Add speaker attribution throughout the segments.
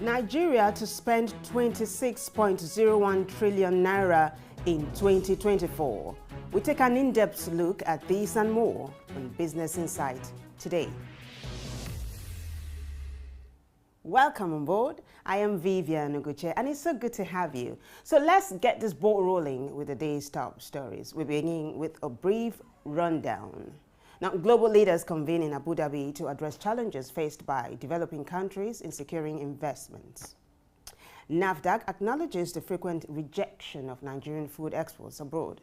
Speaker 1: Nigeria to spend 26.01 trillion naira in 2024. We take an in-depth look at this and more on Business Insight today. Welcome on board. I am Vivian Uguche, and it's so good to have you. So let's get this ball rolling with the day's top stories. We begin with a brief rundown. Now, global leaders convene in Abu Dhabi to address challenges faced by developing countries in securing investments. NAFDAC acknowledges the frequent rejection of Nigerian food exports abroad.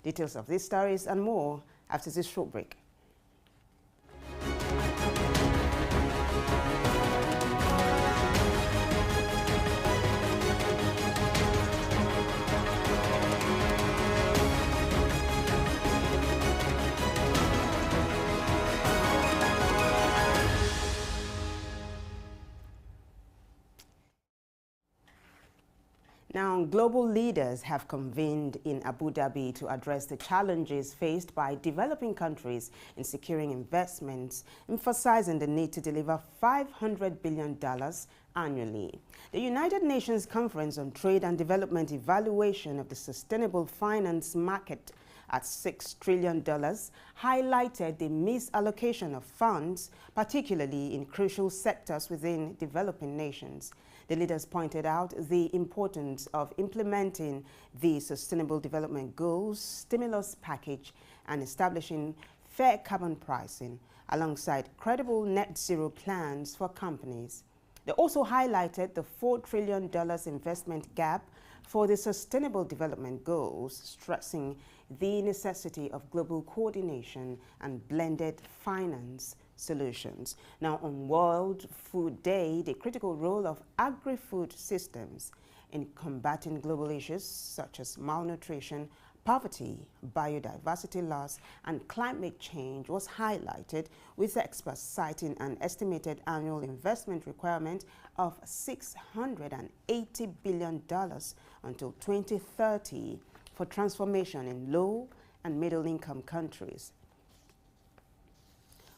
Speaker 1: Details of these stories and more after this short break. Now, global leaders have convened in Abu Dhabi to address the challenges faced by developing countries in securing investments, emphasizing the need to deliver $500 billion annually. The United Nations Conference on Trade and Development Evaluation of the Sustainable Finance Market at $6 trillion highlighted the misallocation of funds, particularly in crucial sectors within developing nations. The leaders pointed out the importance of implementing the Sustainable Development Goals stimulus package and establishing fair carbon pricing alongside credible net zero plans for companies. They also highlighted the $4 trillion investment gap for the Sustainable Development Goals, stressing the necessity of global coordination and blended finance solutions. Now, on World Food Day, the critical role of agri-food systems in combating global issues such as malnutrition, poverty, biodiversity loss, and climate change was highlighted, with experts citing an estimated annual investment requirement of $680 billion until 2030 for transformation in low and middle-income countries.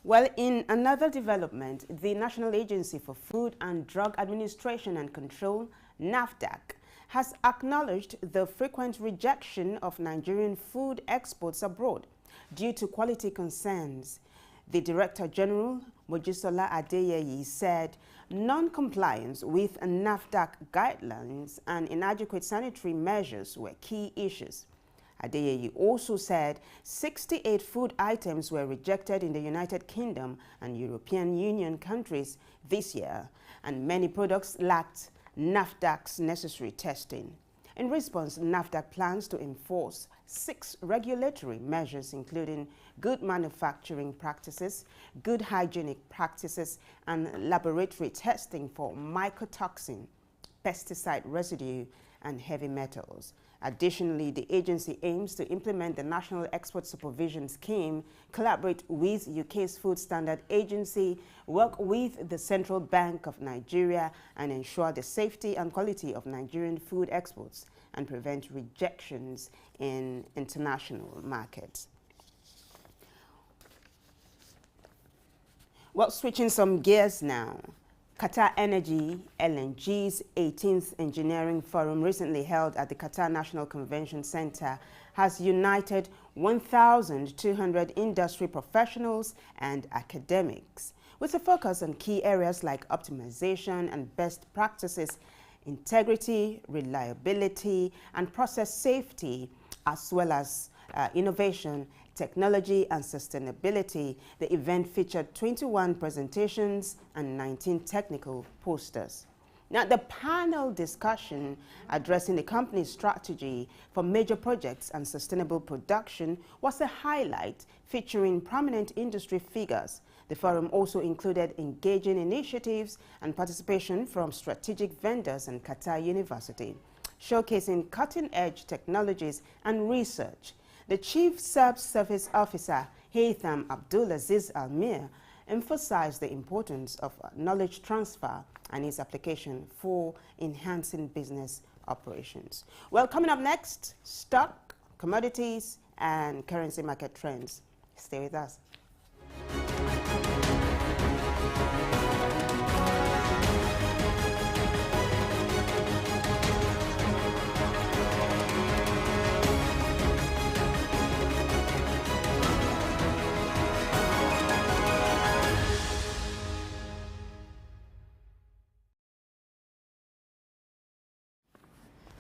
Speaker 1: Well, in another development, the National Agency for Food and Drug Administration and Control, NAFDAC, has acknowledged the frequent rejection of Nigerian food exports abroad due to quality concerns. The Director General, Mojisola Adeyeye, said non-compliance with NAFDAC guidelines and inadequate sanitary measures were key issues. Adeyeye also said 68 food items were rejected in the United Kingdom and European Union countries this year, and many products lacked NAFDAC's necessary testing. In response, NAFDAC plans to enforce 6 regulatory measures, including good manufacturing practices, good hygienic practices, and laboratory testing for mycotoxin, pesticide residue, and heavy metals. Additionally, the agency aims to implement the National Export Supervision Scheme, collaborate with UK's Food Standard Agency, work with the Central Bank of Nigeria, and ensure the safety and quality of Nigerian food exports and prevent rejections in international markets. Well, switching some gears now. Qatar Energy LNG's 18th Engineering Forum, recently held at the Qatar National Convention Center, has united 1,200 industry professionals and academics, with a focus on key areas like optimization and best practices, integrity, reliability, and process safety, as well as innovation, technology, and sustainability. The event featured 21 presentations and 19 technical posters. Now, the panel discussion addressing the company's strategy for major projects and sustainable production was a highlight, featuring prominent industry figures. The forum also included engaging initiatives and participation from strategic vendors and Qatar University, showcasing cutting-edge technologies and research. The Chief Subsurface Officer, Haytham Abdulaziz Almir, emphasized the importance of knowledge transfer and its application for enhancing business operations. Well, coming up next, stock, commodities, and currency market trends. Stay with us.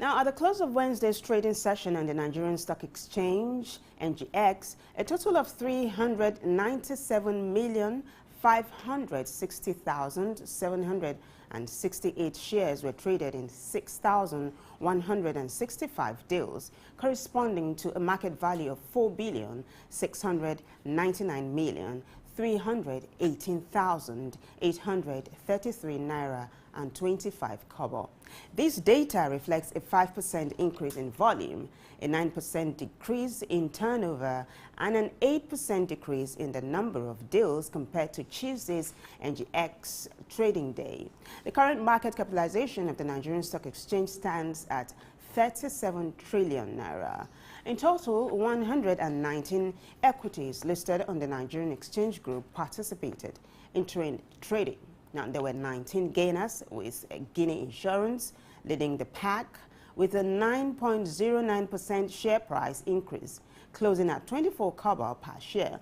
Speaker 1: Now, at the close of Wednesday's trading session on the Nigerian Stock Exchange, NGX, a total of 397,560,768 shares were traded in 6,165 deals, corresponding to a market value of 4,699,318,833 naira and 25 kobo. This data reflects a 5% increase in volume, a 9% decrease in turnover, and an 8% decrease in the number of deals compared to Tuesday's NGX trading day. The current market capitalization of the Nigerian Stock Exchange stands at 37 trillion naira. In total, 119 equities listed on the Nigerian Exchange Group participated in trading. Now, there were 19 gainers, with Guinea Insurance leading the pack with a 9.09% share price increase, closing at 24 kobo per share.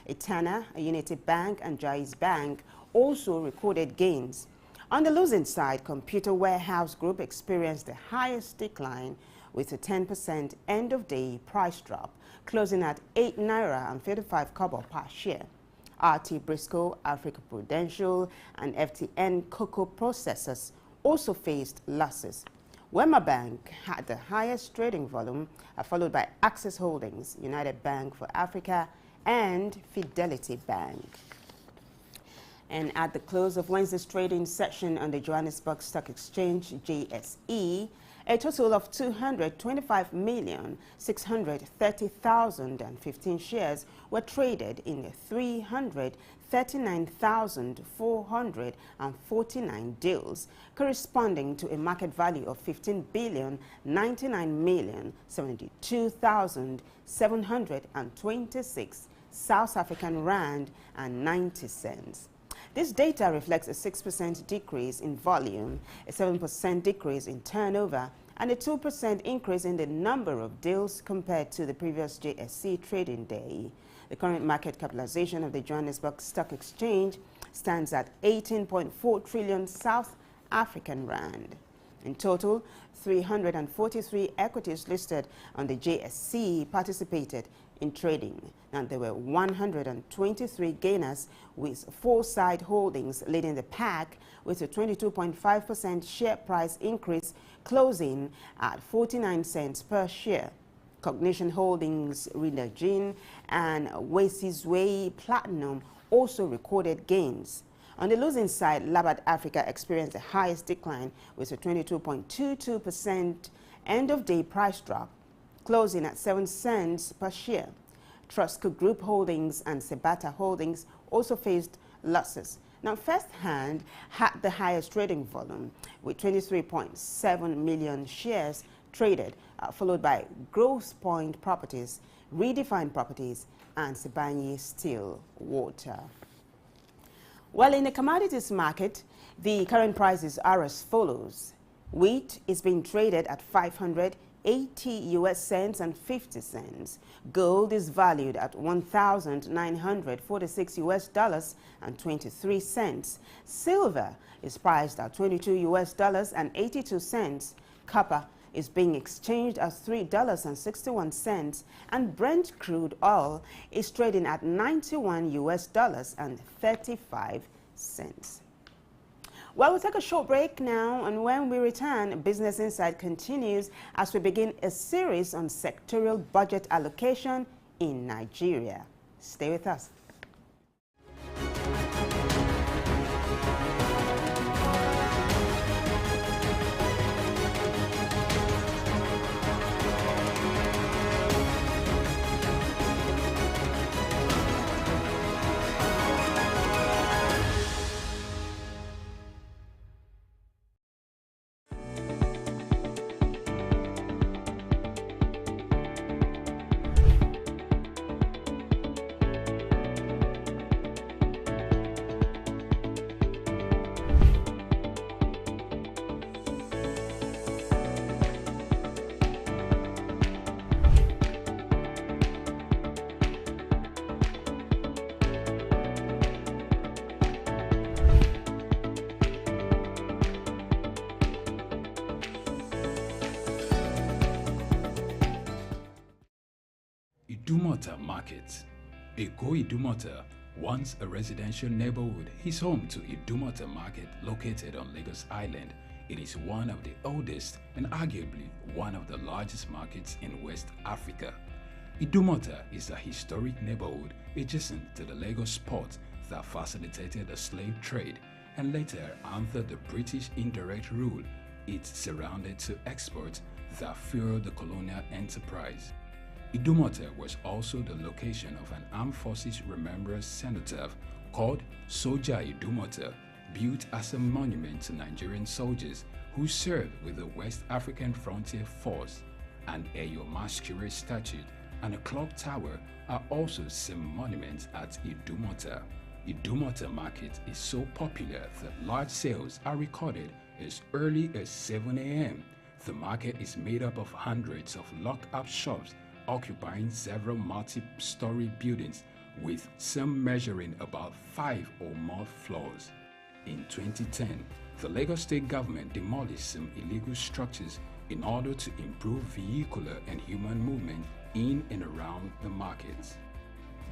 Speaker 1: Etana, Unity Bank, and Jais Bank also recorded gains. On the losing side, Computer Warehouse Group experienced the highest decline with a 10% end-of-day price drop, closing at 8 naira and 35 kobo per share. RT Briscoe, Africa Prudential, and FTN Cocoa Processors also faced losses. Wema Bank had the highest trading volume, followed by Access Holdings, United Bank for Africa, and Fidelity Bank. And at the close of Wednesday's trading session on the Johannesburg Stock Exchange, JSE, a total of 225,630,015 shares were traded in 339,449 deals, corresponding to a market value of 15,099,072,726 South African rand and 90 cents. This data reflects a 6% decrease in volume, a 7% decrease in turnover, and a 2% increase in the number of deals compared to the previous JSE trading day. The current market capitalization of the Johannesburg Stock Exchange stands at 18.4 trillion South African rand. In total, 343 equities listed on the JSE participated in trading. Now, there were 123 gainers, with Foresight Holdings leading the pack with a 22.5% share price increase, closing at 49 cents per share. Cognition Holdings, Renagin, and Wesizwe Platinum also recorded gains. On the losing side, Labat Africa experienced the highest decline with a 22.22% end-of-day price drop, closing at 7 cents per share. Trustco Group Holdings and Sebata Holdings also faced losses. Now, First Hand had the highest trading volume with 23.7 million shares traded, followed by Grosse Point Properties, Redefined Properties, and Sibanye Steel Water. Well, in the commodities market, the current prices are as follows. Wheat is being traded at 580 US cents and 50 cents. Gold is valued at 1,946 US dollars and 23 cents. Silver is priced at 22 US dollars and 82 cents. Copper is being exchanged at $3.61, and Brent crude oil is trading at 91 US dollars and 35 cents. Well, we'll take a short break now, and when we return, Business Insight continues as we begin a series on sectorial budget allocation in Nigeria. Stay with us.
Speaker 2: Idumota Market. Eko Idumota, once a residential neighborhood, is home to Idumota Market located on Lagos Island. It is one of the oldest and arguably one of the largest markets in West Africa. Idumota is a historic neighborhood adjacent to the Lagos port that facilitated the slave trade, and later under the British indirect rule, it surrounded to exports that fueled the colonial enterprise. Idumota was also the location of an armed forces remembrance cenotaph called Soja Idumota, built as a monument to Nigerian soldiers who served with the West African Frontier Force. An Eyo Masquerade statue and a clock tower are also some monuments at Idumota. Idumota Market is so popular that large sales are recorded as early as 7 a.m. The market is made up of hundreds of locked-up shops occupying several multi-story buildings, with some measuring about 5 or more floors. In 2010, the Lagos State government demolished some illegal structures in order to improve vehicular and human movement in and around the markets.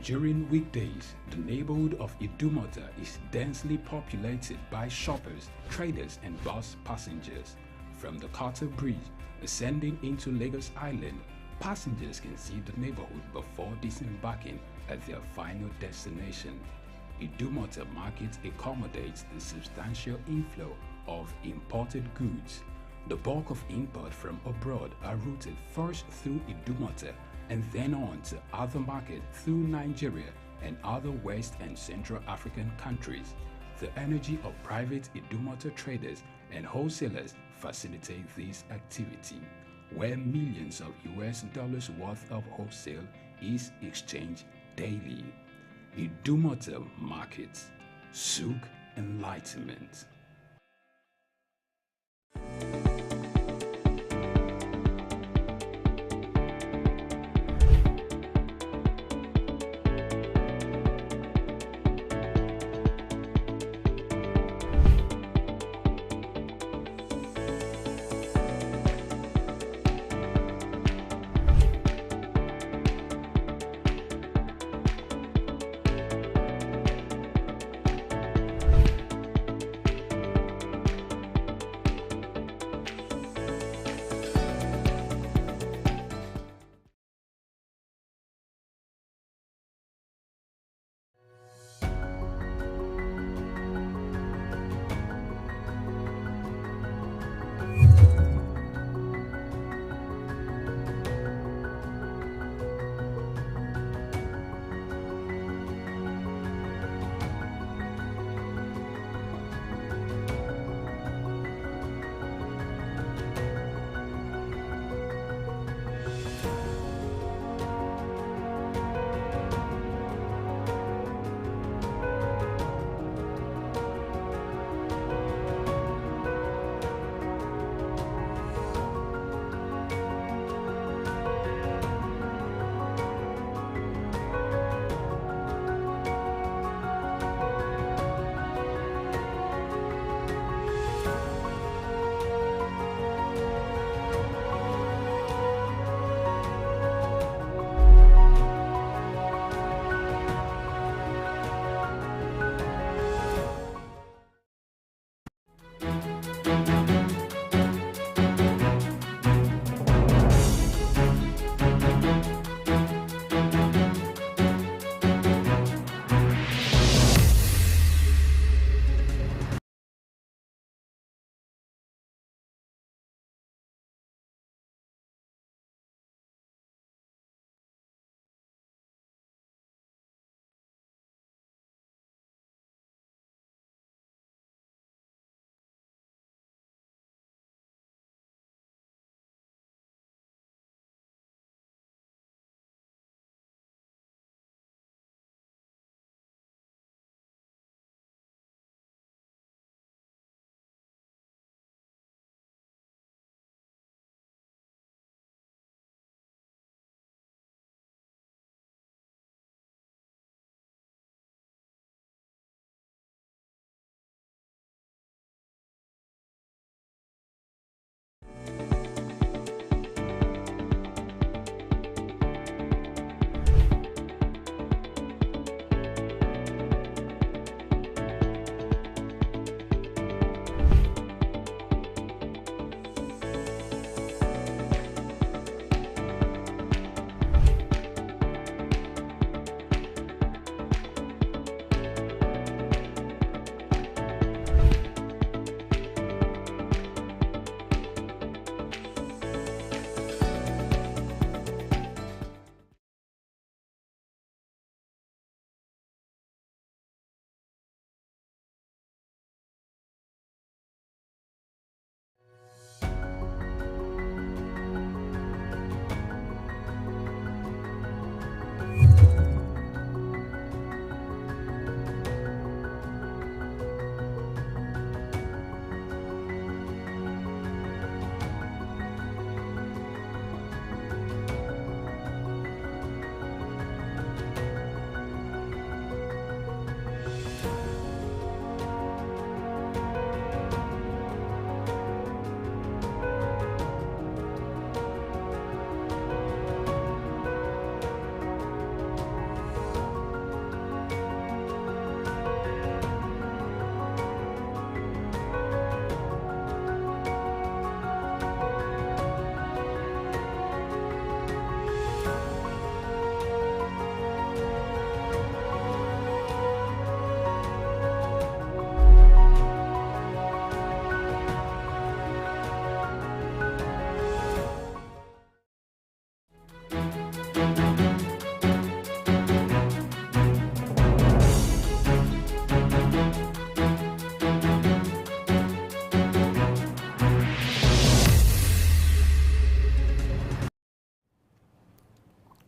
Speaker 2: During weekdays, the neighborhood of Idumota is densely populated by shoppers, traders, and bus passengers. From the Carter Bridge ascending into Lagos Island, passengers can see the neighborhood before disembarking at their final destination. Idumota Market accommodates the substantial inflow of imported goods. The bulk of import from abroad are routed first through Idumota and then on to other markets through Nigeria and other West and Central African countries. The energy of private Idumota traders and wholesalers facilitate this activity, where millions of US dollars worth of wholesale is exchanged daily. Idumota Market, Souq Enlightenment.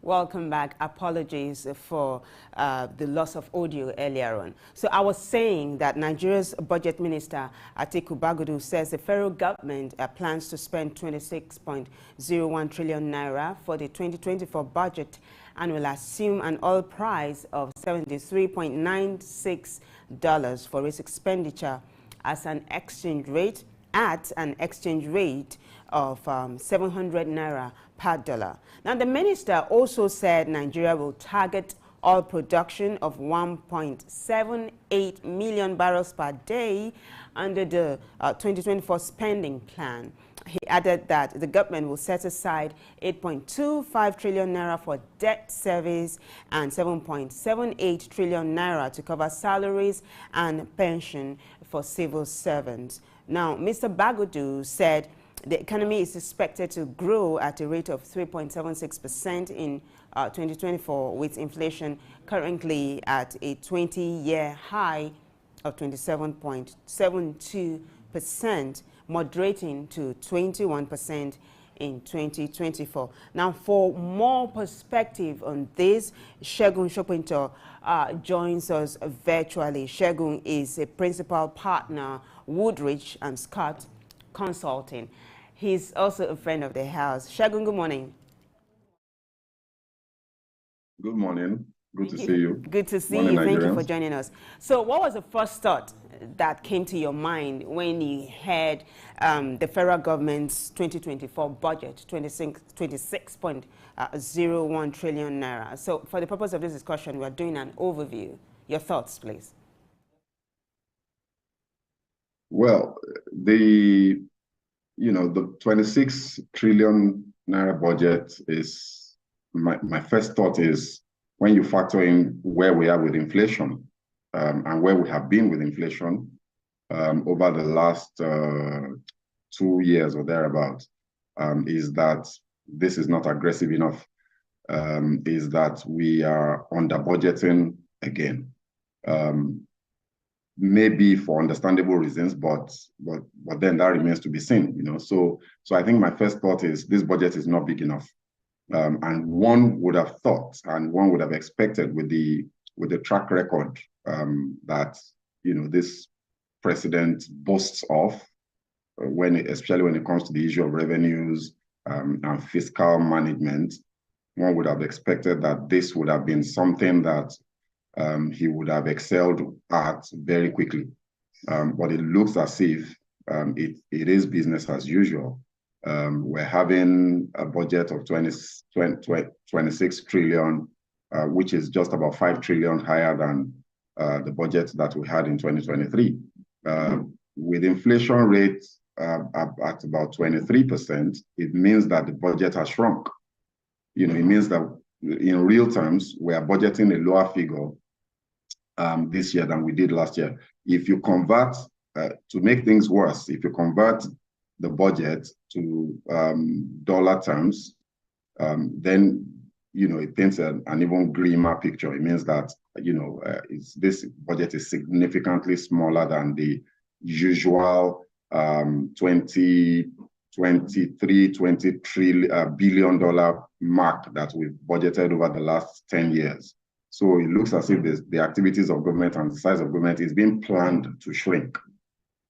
Speaker 1: Welcome back. Apologies for the loss of audio earlier on. So I was saying that Nigeria's budget minister, Atiku Bagudu, says the federal government plans to spend 26.01 trillion naira for the 2024 budget and will assume an oil price of $73.96 for its expenditure as an exchange rate of 700 naira per dollar. Now, the minister also said Nigeria will target oil production of 1.78 million barrels per day under the 2024 spending plan. He added that the government will set aside 8.25 trillion naira for debt service and 7.78 trillion naira to cover salaries and pension for civil servants. Now, Mr. Bagudu said the economy is expected to grow at a rate of 3.76% in 2024, with inflation currently at a 20-year high of 27.72%, moderating to 21% in 2024. Now, for more perspective on this, Segun Shopinto joins us virtually. Segun is a principal partner, Woodridge and Scott Consulting. He's also a friend of the house. Segun, good morning.
Speaker 3: Good morning. Good to see you.
Speaker 1: Good to see
Speaker 3: Morning,
Speaker 1: you. Thank you
Speaker 3: Nigerians.
Speaker 1: for joining us. So what was the first thought that came to your mind when you heard the federal government's 2024 budget, 26.01 trillion naira? So for the purpose of this discussion, we are doing an overview. Your thoughts, please.
Speaker 3: Well, the 26 trillion naira budget is, my first thought is, when you factor in where we are with inflation and where we have been with inflation over the last 2 years or thereabouts, is that this is not aggressive enough, is that we are under budgeting again. Maybe for understandable reasons, but then that remains to be seen, So I think my first thought is this budget is not big enough. And one would have thought, and one would have expected with the track record that this president boasts of, especially when it comes to the issue of revenues and fiscal management, one would have expected that this would have been something that he would have excelled at very quickly. But it looks as if it is business as usual. We're having a budget of 26 trillion, which is just about 5 trillion higher than the budget that we had in 2023. With inflation rates at about 23%, it means that the budget has shrunk. It means that in real terms, we are budgeting a lower figure this year than we did last year. If you convert, to make things worse, if you convert the budget to dollar terms, then it paints an even grimmer picture. It means that this budget is significantly smaller than the usual 23 billion dollar mark that we've budgeted over the last 10 years. So it looks as if the activities of government and the size of government is being planned to shrink.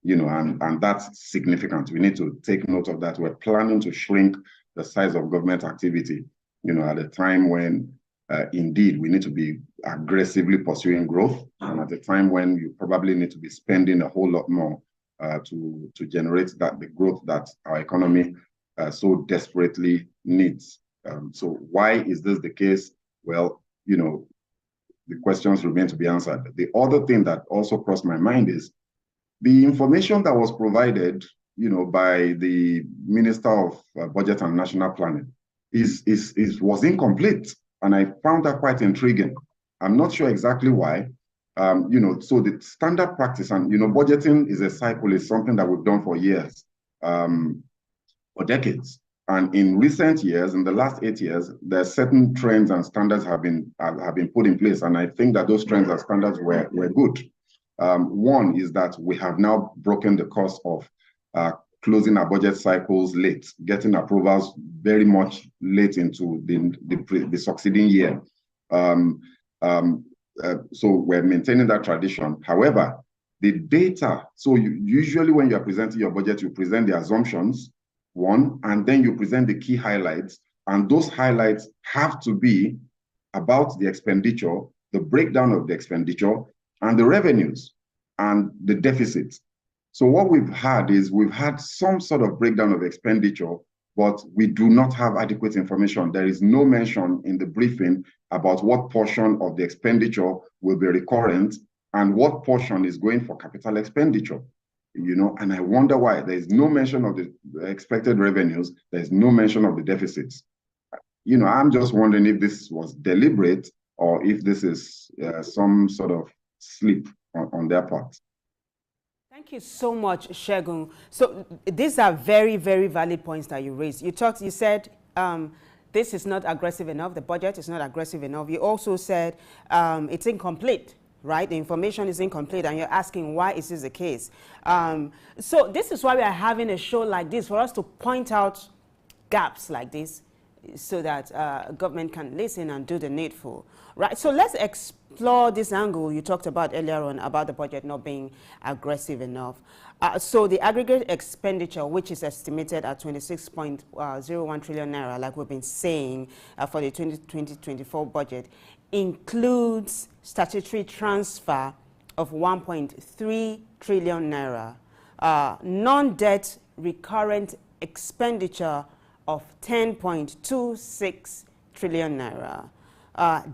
Speaker 3: And that's significant. We need to take note of that. We're planning to shrink the size of government activity, at a time when indeed we need to be aggressively pursuing growth, and at a time when you probably need to be spending a whole lot more to generate the growth that our economy so desperately needs. So why is this the case? Well, the questions remain to be answered. The other thing that also crossed my mind is the information that was provided, by the Minister of Budget and National Planning was incomplete, and I found that quite intriguing. I'm not sure exactly why. So the standard practice, and budgeting is a cycle, is something that we've done for years, for decades. And in recent years, in the last 8 years, there are certain trends and standards have been put in place, and I think that those trends and standards were good. One is that we have now broken the course of closing our budget cycles late, getting approvals very much late into the succeeding year. So we're maintaining that tradition. However, the data, so usually when you're presenting your budget, you present the assumptions, one, and then you present the key highlights, and those highlights have to be about the expenditure, the breakdown of the expenditure, and the revenues, and the deficit. So what we've had is we've had some sort of breakdown of expenditure, but we do not have adequate information. There is no mention in the briefing about what portion of the expenditure will be recurrent and what portion is going for capital expenditure. And I wonder why. There is no mention of the expected revenues. There's no mention of the deficits. I'm just wondering if this was deliberate or if this is some sort of slip on their part.
Speaker 1: Thank you so much, Segun. So these are very, very valid points that you raised. You said this is not aggressive enough. The budget is not aggressive enough. You also said it's incomplete, right? The information is incomplete, and you're asking why is this the case? So this is why we are having a show like this, for us to point out gaps like this, so that government can listen and do the needful, right? So let's explore this angle you talked about earlier on about the budget not being aggressive enough. So the aggregate expenditure, which is estimated at 26.01 trillion naira, like we've been saying for the 2024 budget, includes statutory transfer of 1.3 trillion naira, non-debt recurrent expenditure of 10.26 trillion naira,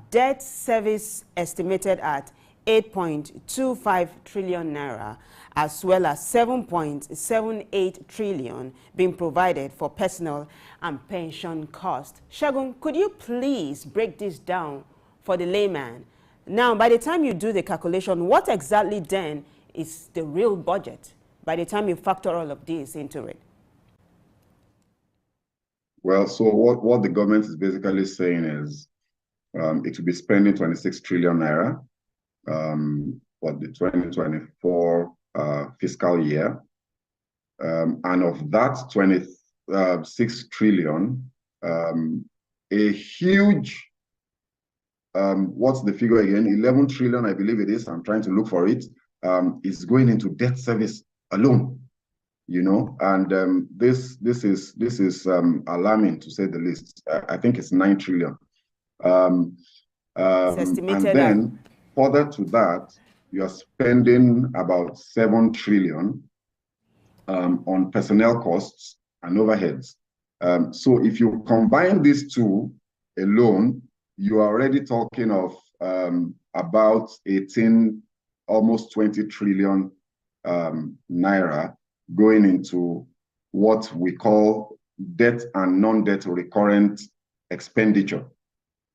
Speaker 1: debt service estimated at 8.25 trillion naira, as well as 7.78 trillion being provided for personal and pension costs. Segun, could you please break this down for the layman? Now, by the time you do the calculation, what exactly then is the real budget by the time you factor all of this into it?
Speaker 3: Well, so what the government is basically saying is it will be spending 26 trillion naira for the 2024 fiscal year. And of that 26 trillion, a huge, what's the figure again? 11 trillion, I believe it is. I'm trying to look for it. Is going into debt service alone. And this is alarming, to say the least. I think it's 9 trillion.
Speaker 1: It's estimated.
Speaker 3: And then further to that, you're spending about 7 trillion on personnel costs and overheads. So if you combine these two alone, you are already talking of about 18, almost 20 trillion naira going into what we call debt and non-debt recurrent expenditure,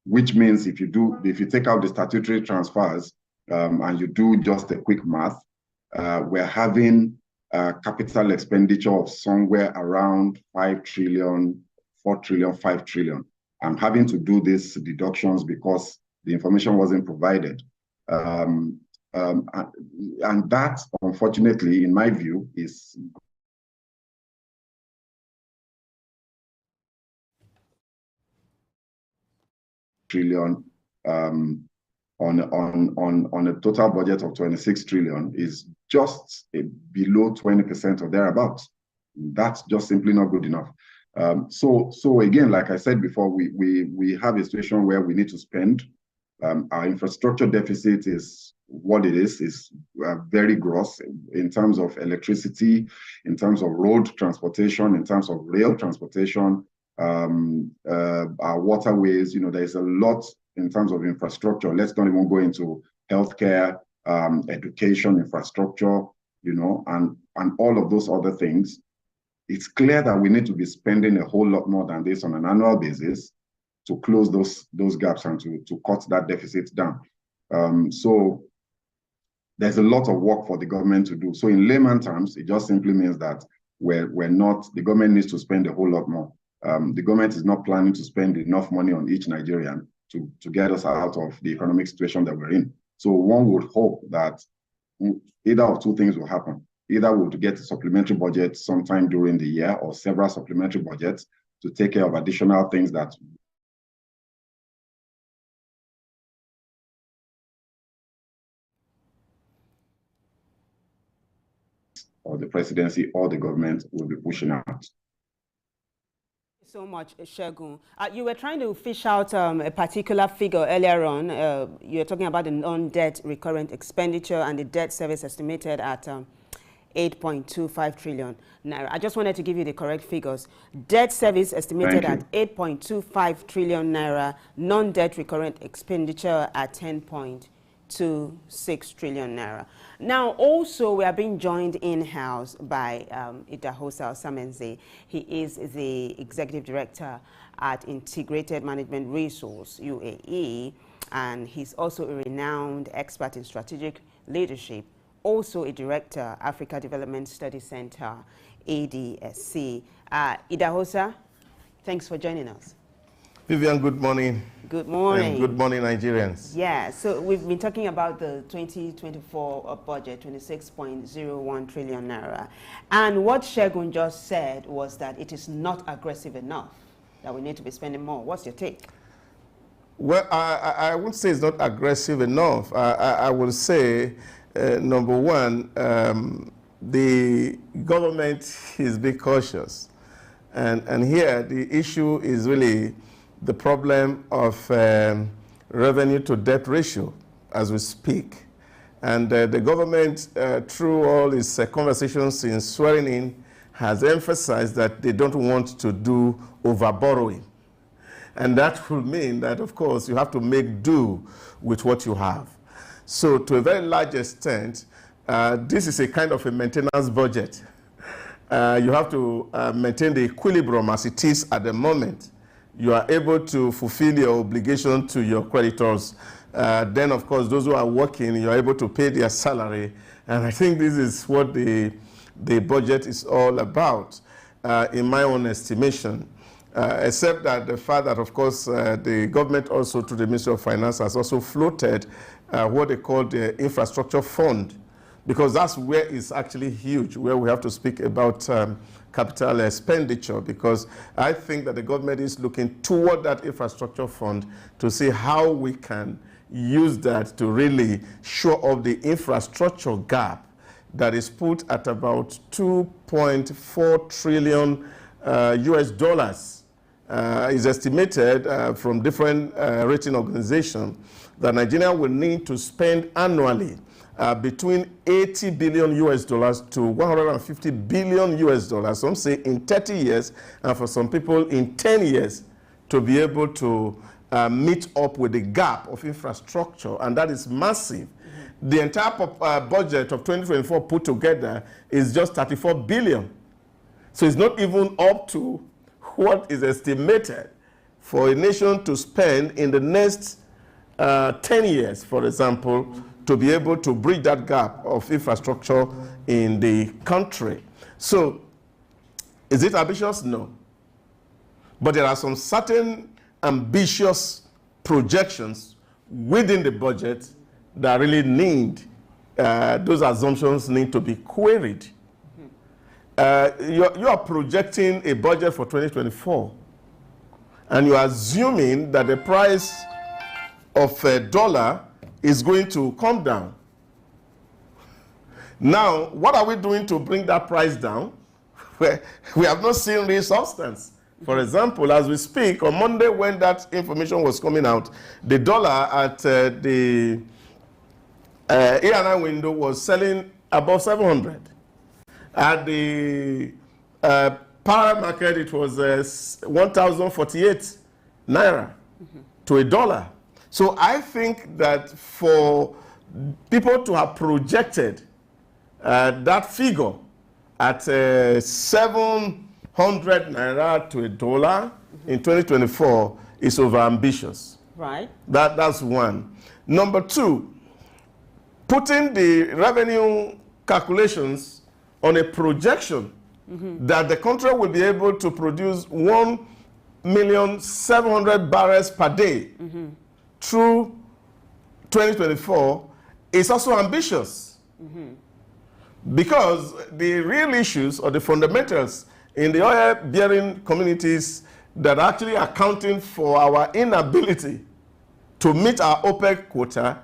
Speaker 3: which means if you take out the statutory transfers and you do just a quick math, we're having capital expenditure of somewhere around 5 trillion, 4 trillion, 5 trillion. I'm having to do these deductions because the information wasn't provided. And that, unfortunately, in my view, is trillion on a total budget of 26 trillion is just below 20% or thereabouts. That's just simply not good enough. So again, like I said before, we have a situation where we need to spend. Our infrastructure deficit is what it is very gross in terms of electricity, in terms of road transportation, in terms of rail transportation, our waterways. There's a lot in terms of infrastructure. Let's not even go into healthcare, education, infrastructure, and all of those other things. It's clear that we need to be spending a whole lot more than this on an annual basis to close those gaps and to cut that deficit down. So there's a lot of work for the government to do. So in layman terms, it just simply means that the government needs to spend a whole lot more. The government is not planning to spend enough money on each Nigerian to get us out of the economic situation that we're in. So one would hope that either of two things will happen. either we would get a supplementary budget sometime during the year or several supplementary budgets to take care of additional things that or the presidency or the government will be pushing out.
Speaker 1: So much, Segun. You were trying to fish out a particular figure earlier on. You were talking about the non-debt recurrent expenditure and the debt service estimated at 8.25 trillion naira. I just wanted to give you the correct figures. Debt service estimated at 8.25 trillion naira, non-debt recurrent expenditure at 10.26 trillion naira. Now, also, we are being joined in-house by Idahosa Samenze. He is the Executive Director at Integrated Management Resource, UAE, and he's also a renowned expert in strategic leadership, also a Director, Africa Development Study Center, ADSC. Idahosa, thanks for joining us.
Speaker 4: Vivian, good morning.
Speaker 1: Good morning.
Speaker 4: And good morning, Nigerians.
Speaker 1: Yeah, so we've been talking about the 2024 budget, 26.01 trillion naira. And what Segun just said was that it is not aggressive enough, that we need to be spending more. What's your take?
Speaker 4: Well, I won't say it's not aggressive enough. I will say, number one, the government is being cautious. And here, the issue is really the problem of revenue to debt ratio as we speak. And the government, through all its conversations in swearing in, has emphasized that they don't want to do over-borrowing. And that will mean that, of course, you have to make do with what you have. So to a very large extent, this is a kind of a maintenance budget. You have to maintain the equilibrium as it is at the moment. You are able to fulfill your obligation to your creditors. Then, of course, those who are working, you are able to pay their salary. And I think this is what the budget is all about, in my own estimation. Except that the fact that, of course, the government also, through the Ministry of Finance, has also floated what they call the infrastructure fund, because that's where it's actually huge, where we have to speak about capital expenditure, because I think that the government is looking toward that infrastructure fund to see how we can use that to really shore up the infrastructure gap that is put at about 2.4 trillion US dollars. Is estimated from different rating organizations that Nigeria will need to spend annually between 80 billion US dollars to 150 billion US dollars, some say in 30 years, and for some people in 10 years, to be able to meet up with the gap of infrastructure, and that is massive. The entire budget of 2024 put together is just 34 billion. So it's not even up to what is estimated for a nation to spend in the next 10 years, for example, to be able to bridge that gap of infrastructure in the country. So, is it ambitious? No. But there are some certain ambitious projections within the budget that really need, those assumptions need to be queried. You are projecting a budget for 2024, and you are assuming that the price of a dollar is going to come down. Now, what are we doing to bring that price down? We have not seen real substance. For example, as we speak, on Monday when that information was coming out, the dollar at the A&I window was selling above 700. At the power market, it was 1,048 naira to a dollar. So I think that for people to have projected that figure at 700 naira to a dollar in 2024 is overambitious.
Speaker 1: Right.
Speaker 4: That's one. Number two, putting the revenue calculations on a projection that the country will be able to produce 1,700,000 barrels per day through 2024 is also ambitious. Because the real issues or the fundamentals in the oil-bearing communities that are actually accounting for our inability to meet our OPEC quota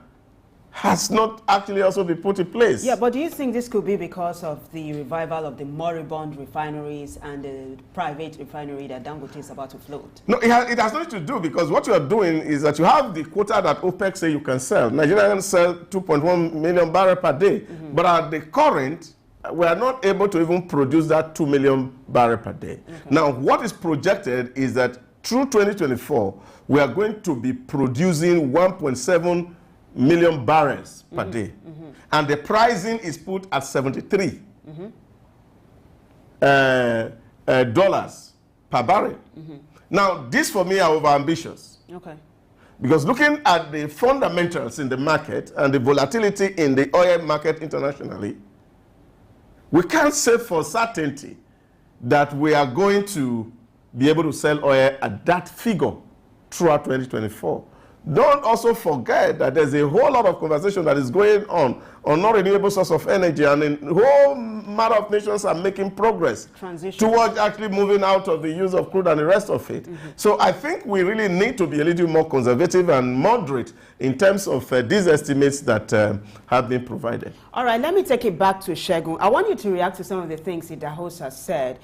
Speaker 4: has not actually also been put in place.
Speaker 1: Yeah, but do you think this could be because of the revival of the moribund refineries and the private refinery that Dangote is about to float?
Speaker 4: No, it has nothing to do, because what you are doing is that you have the quota that OPEC say you can sell. Nigerians sell 2.1 million barrels per day, but at the current, we are not able to even produce that 2 million barrels per day. Okay. Now, what is projected is that through 2024, we are going to be producing 1.7 million barrels per day. And the pricing is put at $73 dollars per barrel. Now, this for me are overambitious.
Speaker 1: Okay.
Speaker 4: Because looking at the fundamentals in the market and the volatility in the oil market internationally, we can't say for certainty that we are going to be able to sell oil at that figure throughout 2024. Don't also forget that there's a whole lot of conversation that is going on non-renewable source of energy, and a whole matter of nations are making progress towards actually moving out of the use of crude and the rest of it. So I think we really need to be a little more conservative and moderate in terms of these estimates that have been provided.
Speaker 1: All right, let me take it back to Segun. I want you to react to some of the things the host has said.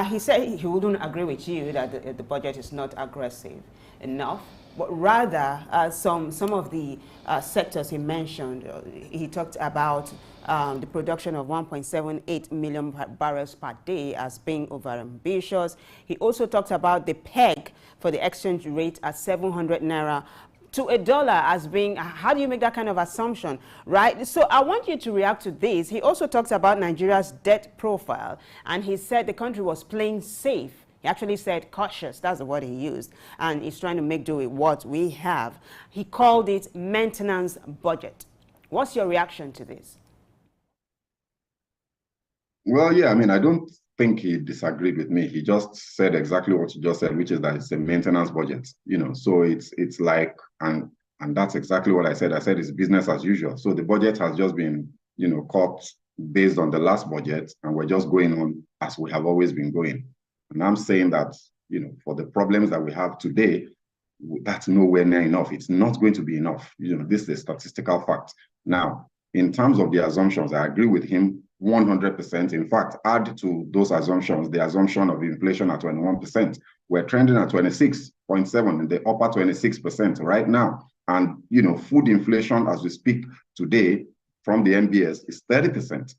Speaker 1: He said he wouldn't agree with you that the budget is not aggressive enough, but rather some of the sectors he mentioned. He talked about the production of 1.78 million barrels per day as being overambitious. He also talked about the peg for the exchange rate at 700 naira to $1 as being, how do you make that kind of assumption, right? So I want you to react to this. He also talks about Nigeria's debt profile, and he said the country was playing safe. He actually said cautious, that's the word he used, and he's trying to make do with what we have. He called it maintenance budget. What's your reaction to this?
Speaker 3: Well, yeah, I mean, I don't think he disagreed with me. He just said exactly what you just said, which is that it's a maintenance budget, you know. So it's like, and that's exactly what I said. I said it's business as usual. So the budget has just been, you know, cut based on the last budget, and we're just going on as we have always been going. And I'm saying that, you know, for the problems that we have today, that's nowhere near enough. It's not going to be enough. You know, this is a statistical fact. Now, in terms of the assumptions, I agree with him 100%. In fact, add to those assumptions the assumption of inflation at 21%. We're trending at 26.7 in the upper 26% right now. And, you know, food inflation as we speak today from the MBS is 30%.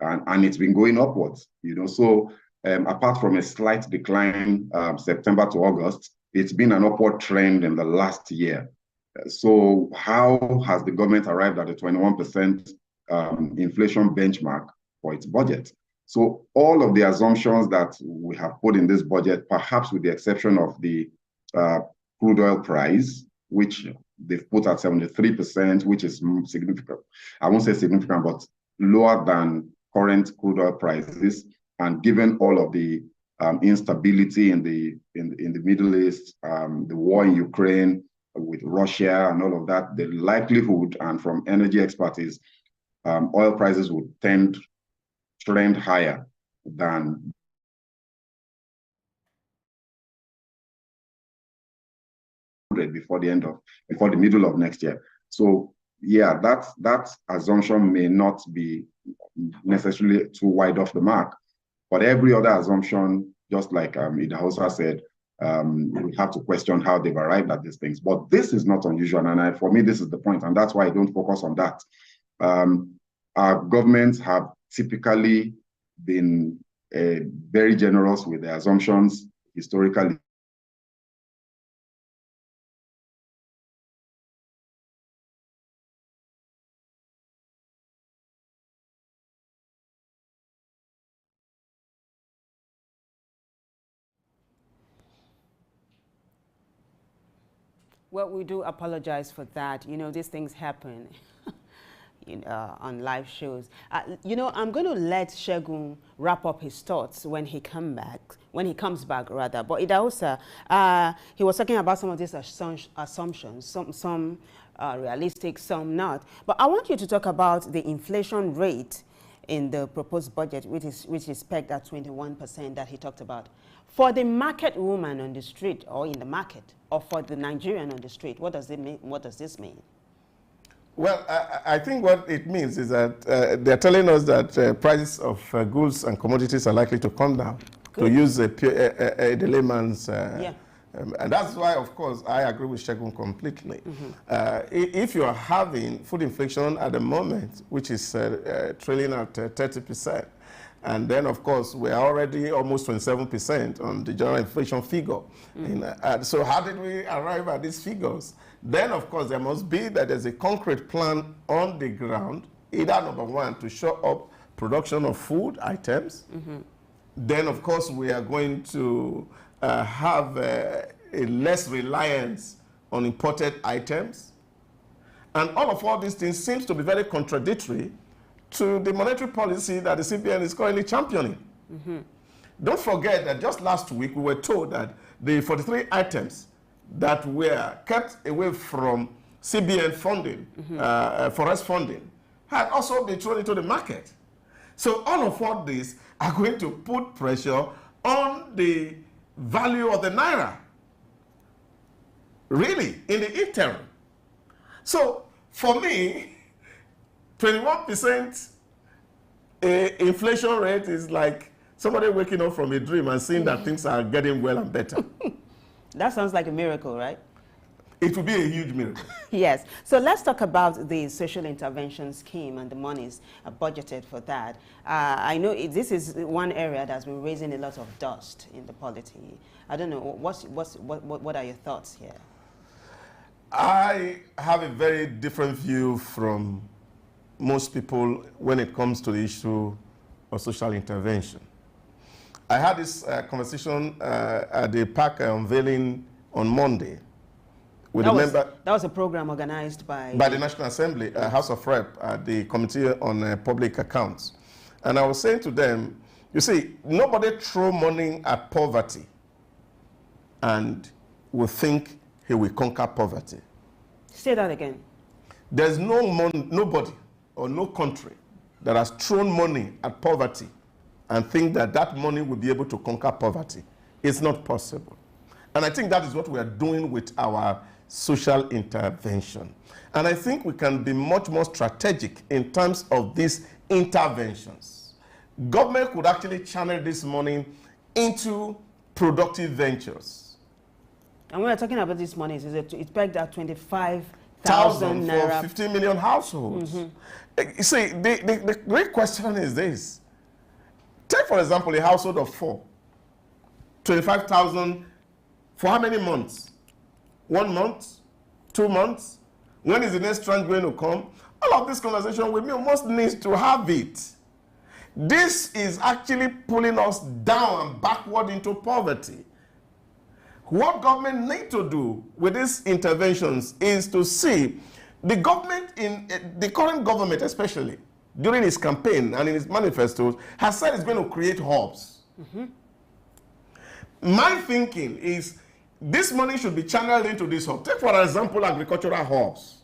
Speaker 3: And it's been going upwards, you know. So apart from a slight decline September to August, it's been an upward trend in the last year. So how has the government arrived at a 21% inflation benchmark for its budget? So all of the assumptions that we have put in this budget, perhaps with the exception of the crude oil price, which they've put at 73%, which is significant. I won't say significant, but lower than current crude oil prices. And given all of the instability in the Middle East, the war in Ukraine with Russia and all of that, the likelihood, and from energy experts, is oil prices would trend higher than before the middle of next year. So yeah, that assumption may not be necessarily too wide off the mark. But every other assumption, just like Idahosa said, we have to question how they've arrived at these things. But this is not unusual, and for me, this is the point, and that's why I don't focus on that. Our governments have typically been very generous with their assumptions historically.
Speaker 1: Well, we do apologize for that. You know, these things happen on live shows. You know, I'm going to let Segun wrap up his thoughts when he comes back, rather. But Idahosa, he was talking about some of these assumptions, some realistic, some not. But I want you to talk about the inflation rate in the proposed budget, which is pegged at 21% that he talked about. For the market woman on the street or in the market, or for the Nigerian on the street, what does it mean? What does this mean? Well,
Speaker 4: I think what it means is that they're telling us that prices of goods and commodities are likely to come down. Good. To use the layman's, and that's why, of course, I agree with Segun completely. If you are having food inflation at the moment, which is trailing at 30%, and then, of course, we're already almost 27% on the general inflation figure. So how did we arrive at these figures? Then, of course, there must be that there's a concrete plan on the ground, either number one, to show up production of food items. Then, of course, we are going to have a less reliance on imported items. And all these things seems to be very contradictory to the monetary policy that the CBN is currently championing. Don't forget that just last week we were told that the 43 items that were kept away from CBN funding, forest funding, had also been thrown into the market. So all of these are going to put pressure on the value of the naira, really, in the interim. So for me, 21% inflation rate is like somebody waking up from a dream and seeing that things are getting well and better.
Speaker 1: That sounds like a miracle, right?
Speaker 4: It would be a huge miracle.
Speaker 1: Yes. So let's talk about the social intervention scheme and the monies budgeted for that. I know this is one area that's been raising a lot of dust in the polity. I don't know, what are your thoughts here?
Speaker 4: I have a very different view from most people when it comes to the issue of social intervention. I had this conversation at the park unveiling on Monday with a member.
Speaker 1: That was a program organized by
Speaker 4: the National Assembly, House of Rep, the Committee on Public Accounts. And I was saying to them, you see, nobody throw money at poverty and will think he will conquer poverty.
Speaker 1: Say that again.
Speaker 4: There's nobody or no country that has thrown money at poverty and think that that money will be able to conquer poverty. It's not possible. And I think that is what we are doing with our social intervention. And I think we can be much more strategic in terms of these interventions. Government could actually channel this money into productive ventures.
Speaker 1: And when we're talking about this money, it's pegged at 25,000 naira
Speaker 4: for 15 million households. You see, the great question is this. Take, for example, a household of 4. 25,000 for how many months? 1 month? 2 months? When is the next tranche going to come? All of this conversation with me almost needs to have it. This is actually pulling us down and backward into poverty. What government need to do with these interventions is to see the government, the current government especially, during its campaign and in its manifestos, has said it's going to create hubs. My thinking is this money should be channeled into this hub. Take, for example, agricultural hubs.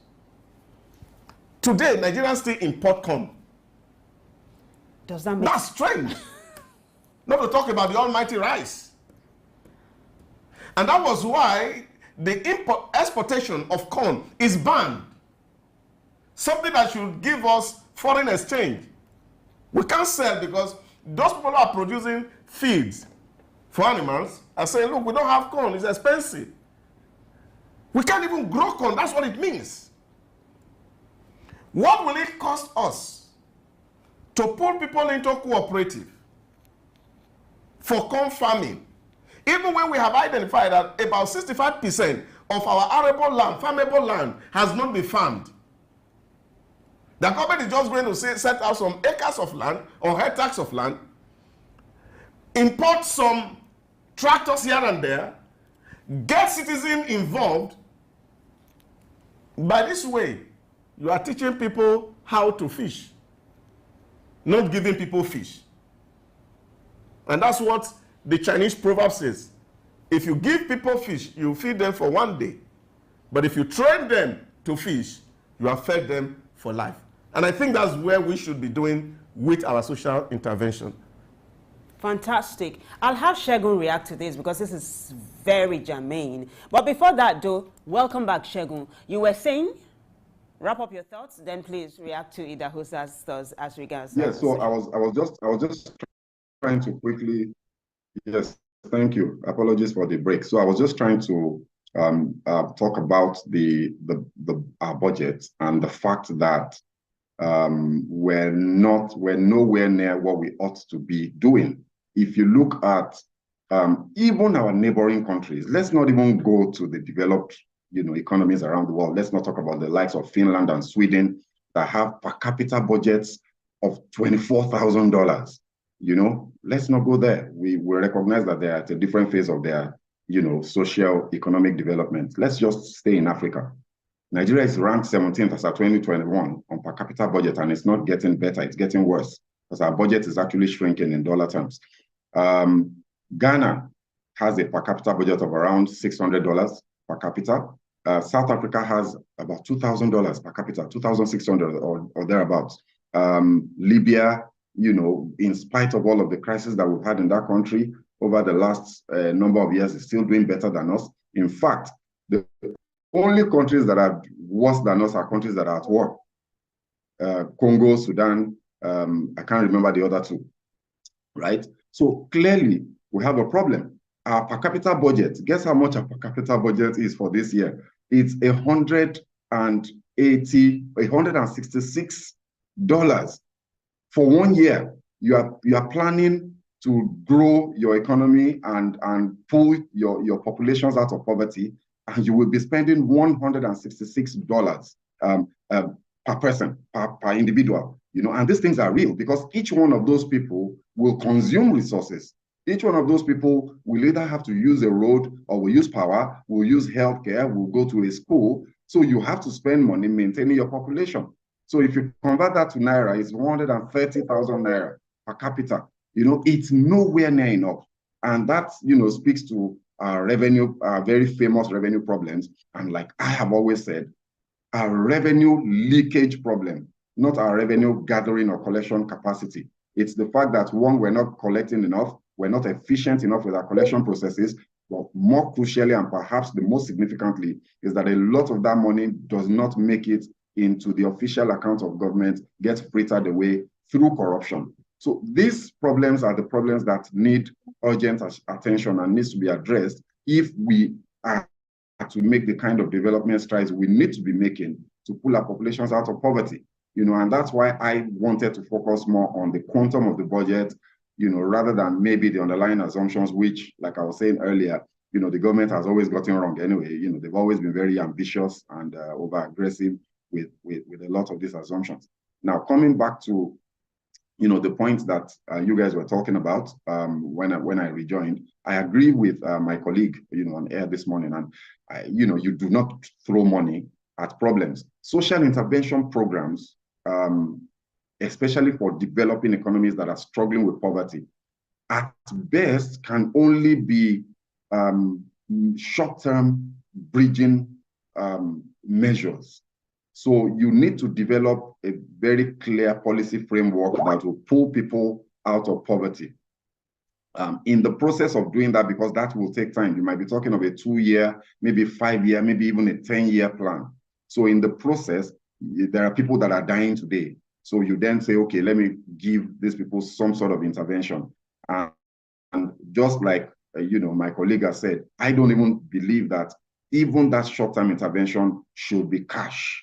Speaker 4: Today, Nigerians still import corn.
Speaker 1: Does that make
Speaker 4: That's strange. Not to talk about the almighty rice. And that was why the exportation of corn is banned. Something that should give us foreign exchange. We can't sell because those people are producing feeds for animals and saying, look, we don't have corn, it's expensive. We can't even grow corn, that's what it means. What will it cost us to pull people into cooperative for corn farming? Even when we have identified that about 65% of our arable land, farmable land, has not been farmed. The government is just going to set out some acres of land or hectares of land, import some tractors here and there, get citizens involved. By this way, you are teaching people how to fish, not giving people fish. And that's what the Chinese proverb says. If you give people fish, you feed them for 1 day. But if you train them to fish, you have fed them for life. And I think that's where we should be doing with our social intervention.
Speaker 1: Fantastic. I'll have Segun react to this because this is very germane. But before that, though, welcome back, Segun. You were saying, wrap up your thoughts, then please react to Idahosa's thoughts as regards.
Speaker 3: Yes, so I was just trying to quickly. Yes, thank you. Apologies for the break. So I was just trying to talk about our budget and the fact that we're nowhere near what we ought to be doing. If you look at even our neighboring countries, let's not even go to the developed economies around the world. Let's not talk about the likes of Finland and Sweden that have per capita budgets of $24,000. Let's not go there. We recognize that they're at a different phase of their social economic development. Let's just stay in Africa. Nigeria is ranked 17th as of 2021 on per capita budget, and it's not getting better, it's getting worse because our budget is actually shrinking in dollar terms. Ghana has a per capita budget of around $600 per capita. South Africa has about $2,000 per capita, $2,600 or thereabouts. Libya, in spite of all of the crises that we've had in that country over the last number of years, is still doing better than us. In fact, the only countries that are worse than us are countries that are at war. Congo, Sudan, I can't remember the other two, right? So clearly, we have a problem. Our per capita budget, guess how much our per capita budget is for this year? It's $166. For 1 year, you are planning to grow your economy and pull your populations out of poverty, and you will be spending $166 per person, per individual. And these things are real because each one of those people will consume resources. Each one of those people will either have to use a road or will use power, will use healthcare, will go to a school. So you have to spend money maintaining your population. So if you convert that to Naira, it's 130,000 Naira per capita. It's nowhere near enough. And that, speaks to our revenue, our very famous revenue problems. And like I have always said, our revenue leakage problem, not our revenue gathering or collection capacity. It's the fact that, one, we're not collecting enough, we're not efficient enough with our collection processes, but more crucially, and perhaps the most significantly, is that a lot of that money does not make it into the official account of government, gets frittered away through corruption. So these problems are the problems that need urgent attention and needs to be addressed if we are to make the kind of development strides we need to be making to pull our populations out of poverty. And that's why I wanted to focus more on the quantum of the budget, rather than maybe the underlying assumptions, which, like I was saying earlier, the government has always gotten wrong anyway. They've always been very ambitious and over-aggressive with a lot of these assumptions. Now, coming back to, the points that you guys were talking about when I rejoined, I agree with my colleague, on air this morning, and you do not throw money at problems. Social intervention programs, especially for developing economies that are struggling with poverty, at best can only be short-term bridging measures. So you need to develop a very clear policy framework that will pull people out of poverty. In the process of doing that, because that will take time, you might be talking of a 2-year, maybe 5-year, maybe even a 10-year plan. So in the process, there are people that are dying today. So you then say, okay, let me give these people some sort of intervention. And just like, my colleague has said, I don't even believe that even that short-term intervention should be cash,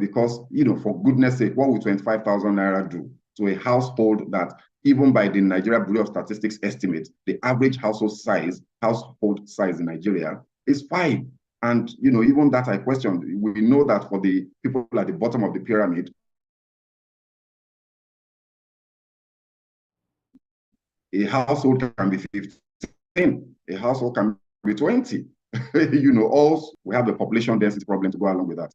Speaker 3: because, for goodness sake, what will 25,000 Naira do to a household that, even by the Nigeria Bureau of Statistics estimate, the average household size in Nigeria is 5. And, even that I questioned. We know that for the people at the bottom of the pyramid, a household can be 15, a household can be 20. Also, we have the population density problem to go along with that.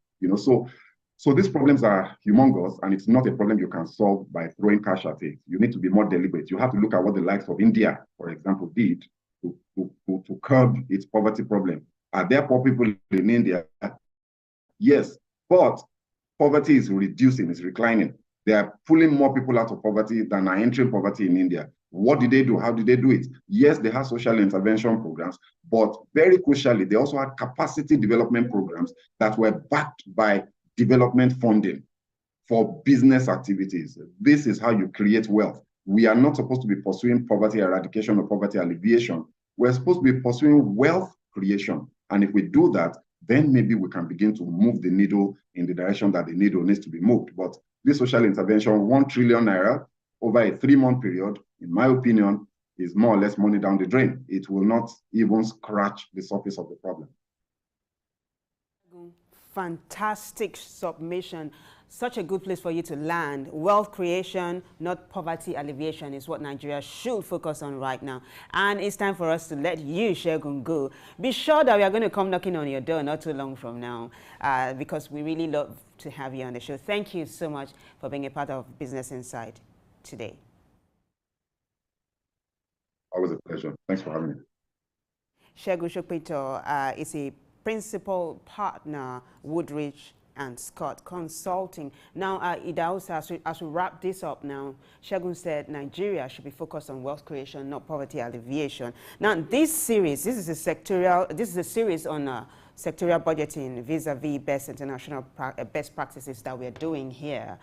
Speaker 3: So these problems are humongous, and it's not a problem you can solve by throwing cash at it. You need to be more deliberate. You have to look at what the likes of India, for example, did to curb its poverty problem. Are there poor people in India? Yes, but poverty is reducing, it's reclining. They are pulling more people out of poverty than are entering poverty in India. What did they do? How did they do it? Yes, they have social intervention programs, but very crucially, they also had capacity development programs that were backed by development funding for business activities. This is how you create wealth. We are not supposed to be pursuing poverty eradication or poverty alleviation. We're supposed to be pursuing wealth creation. And if we do that, then maybe we can begin to move the needle in the direction that the needle needs to be moved. But this social intervention, 1 trillion naira over a 3-month period, in my opinion, is more or less money down the drain. It will not even scratch the surface of the problem.
Speaker 1: Fantastic submission. Such a good place for you to land. Wealth creation, not poverty alleviation, is what Nigeria should focus on right now. And it's time for us to let you, Segun, go. Be sure that we are going to come knocking on your door not too long from now, because we really love to have you on the show. Thank you so much for being a part of Business Insight today.
Speaker 3: Always a pleasure. Thanks for having me.
Speaker 1: Segun Shokpeto is a principal partner, Woodridge and Scott Consulting. Now, Idausa, as we wrap this up now, Segun said Nigeria should be focused on wealth creation, not poverty alleviation. Now, this is a series on sectorial budgeting vis-a-vis best international best practices that we're doing here.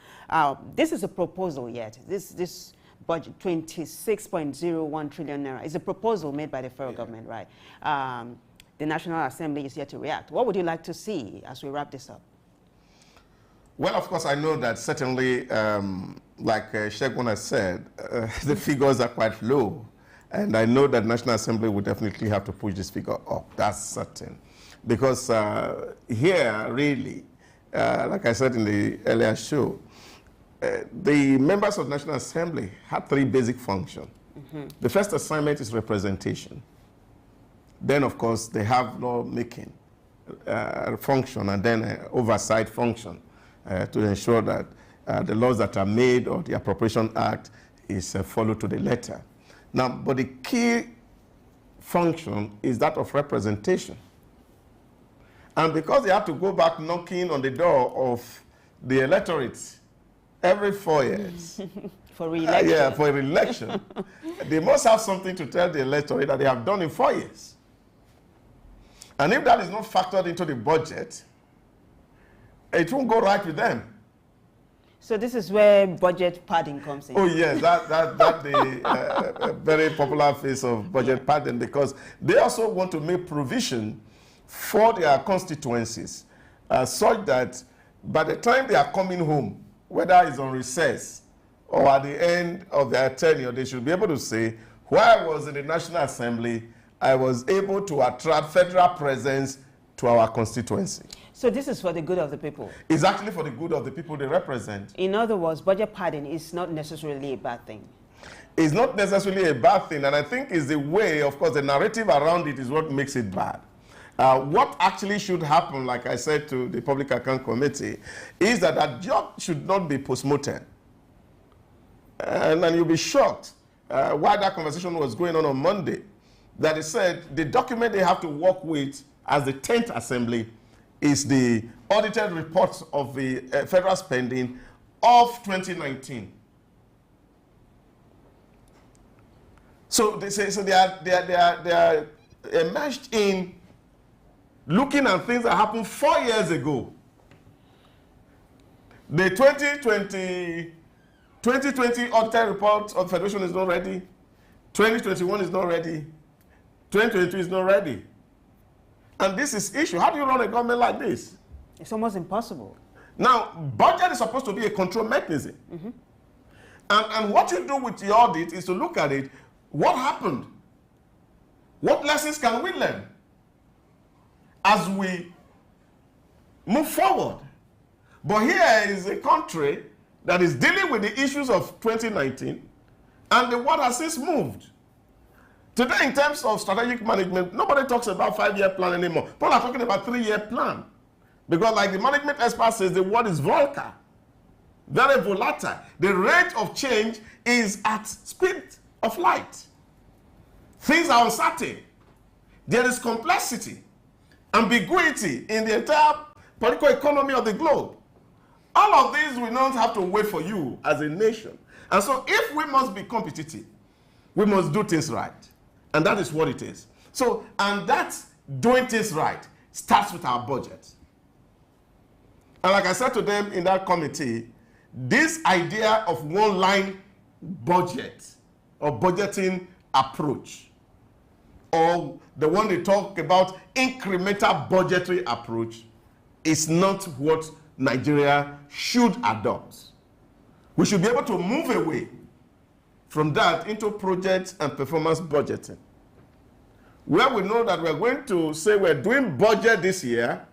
Speaker 1: This is a proposal yet. This budget, 26.01 trillion naira, is a proposal made by the federal government, right? The National Assembly is yet to react. What would you like to see as we wrap this up?
Speaker 4: Well, of course, I know that certainly, like Segun has said, the figures are quite low. And I know that National Assembly will definitely have to push this figure up. That's certain. Because here, really, like I said in the earlier show, the members of the National Assembly have 3 basic functions. Mm-hmm. The first assignment is representation. Then, of course, they have law-making function and then an oversight function to ensure that the laws that are made or the Appropriation Act is followed to the letter. Now, but the key function is that of representation. And because they have to go back knocking on the door of the electorate every 4 years.
Speaker 1: For re-election.
Speaker 4: Yeah, for re-election. They must have something to tell the electorate that they have done in 4 years. And if that is not factored into the budget, it won't go right with them.
Speaker 1: So this is where budget padding comes in.
Speaker 4: Oh yes, that's the very popular phase of budget padding, because they also want to make provision for their constituencies such that by the time they are coming home, whether it's on recess or at the end of their tenure, they should be able to say, while I was in the National Assembly, I was able to attract federal presence to our constituency.
Speaker 1: So this is for the good of the people?
Speaker 4: It's actually for the good of the people they represent.
Speaker 1: In other words, budget padding is not necessarily a bad thing.
Speaker 4: It's not necessarily a bad thing, and I think it's the way, of course, the narrative around it is what makes it bad. What actually should happen, like I said to the Public Account Committee, is that that job should not be postmortem. And then you'll be shocked why that conversation was going on Monday, that they said the document they have to work with as the 10th Assembly is the audited report of the federal spending of 2019. So they say they are immersed in looking at things that happened 4 years ago. The 2020 audited report of Federation is not ready. 2021 is not ready. 2022 is not ready. And this is issue. How do you run a government like this?
Speaker 1: It's almost impossible.
Speaker 4: Now, budget is supposed to be a control mechanism. Mm-hmm. And what you do with the audit is to look at it. What happened? What lessons can we learn as we move forward? But here is a country that is dealing with the issues of 2019, and the world has since moved. Today, in terms of strategic management, nobody talks about 5-year plan anymore. People are talking about 3-year plan. Because like the management expert says, the world is volatile, very volatile. The rate of change is at speed of light. Things are uncertain. There is complexity, ambiguity in the entire political economy of the globe. All of these will not have to wait for you as a nation. And so if we must be competitive, we must do things right. And that is what it is. So, and that's doing things right starts with our budget. And like I said to them in that committee, this idea of one-line budget or budgeting approach, or the one they talk about incremental budgetary approach, is not what Nigeria should adopt. We should be able to move away from that into project and performance budgeting, where we know that we're going to say we're doing budget this year,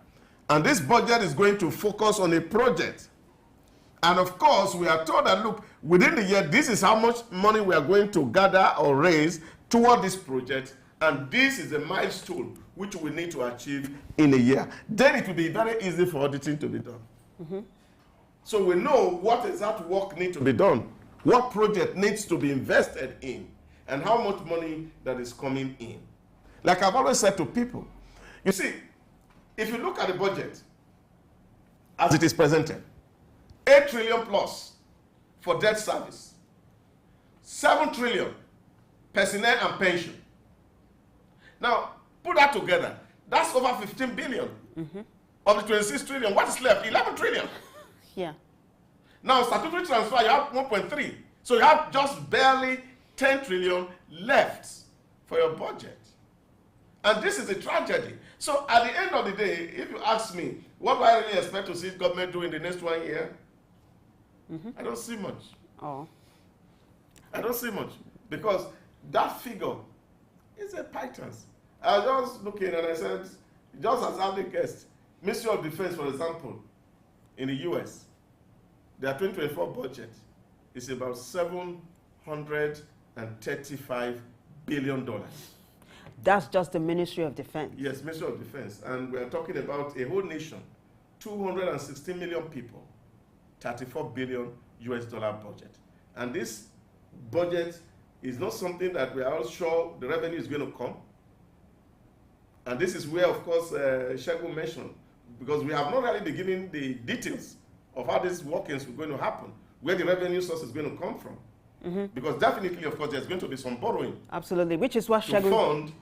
Speaker 4: and this budget is going to focus on a project. And of course, we are told that, look, within the year, this is how much money we are going to gather or raise toward this project, and this is a milestone which we need to achieve in a year. Then it will be very easy for auditing to be done. Mm-hmm. So we know what exact work needs to be done, what project needs to be invested in, and how much money that is coming in. Like I've always said to people, you see, if you look at the budget as it is presented, 8 trillion plus for debt service, 7 trillion personnel and pension. Now, put that together, that's over 15 billion. Mm-hmm. Of the 26 trillion, what is left? 11 trillion.
Speaker 1: Yeah.
Speaker 4: Now, statutory transfer, you have 1.3. So you have just barely 10 trillion left for your budget. And this is a tragedy. So at the end of the day, if you ask me, what do I really expect to see government do in the next 1 year? Mm-hmm. I don't see much.
Speaker 1: Oh.
Speaker 4: I don't see much. Because that figure is a pittance. I was just looking and I said, just as I guessed, Ministry of Defense, for example, in the US, their 2024 budget is about $735 billion.
Speaker 1: That's just the Ministry of Defense.
Speaker 4: Yes, Ministry of Defense. And we're talking about a whole nation, 260 million people, 34 billion US dollar budget. And this budget is not something that we are all sure the revenue is going to come. And this is where, of course, Segun mentioned, because we have not really been given the details of how these workings are going to happen, where the revenue source is going to come from. Mm-hmm. Because definitely, of course, there's going to be some borrowing.
Speaker 1: Absolutely, which is what
Speaker 4: Segun fund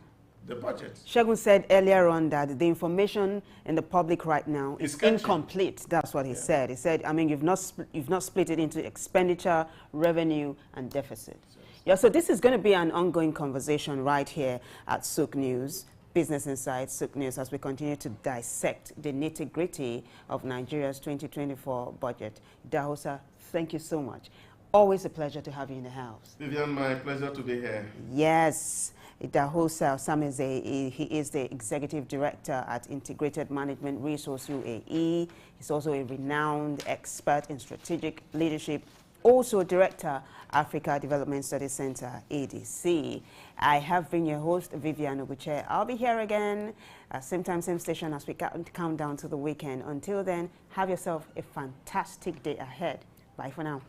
Speaker 4: the budget.
Speaker 1: Segun said earlier on that the information in the public right now is incomplete. That's what he said. He said, I mean, you've not split it into expenditure, revenue, and deficit. Yeah, so this is going to be an ongoing conversation right here at Souq News. Business Insights, Souq News, as we continue to dissect the nitty-gritty of Nigeria's 2024 budget. Idahosa, thank you so much. Always a pleasure to have you in the house.
Speaker 4: Vivian, my pleasure to be here.
Speaker 1: Yes. Idahosa Sameze, he is the Executive Director at Integrated Management Resource UAE. He's also a renowned expert in strategic leadership, also Director, Africa Development Studies Center, ADC. I have been your host, Vivian Oguche. I'll be here again, same time, same station, as we count down to the weekend. Until then, have yourself a fantastic day ahead. Bye for now.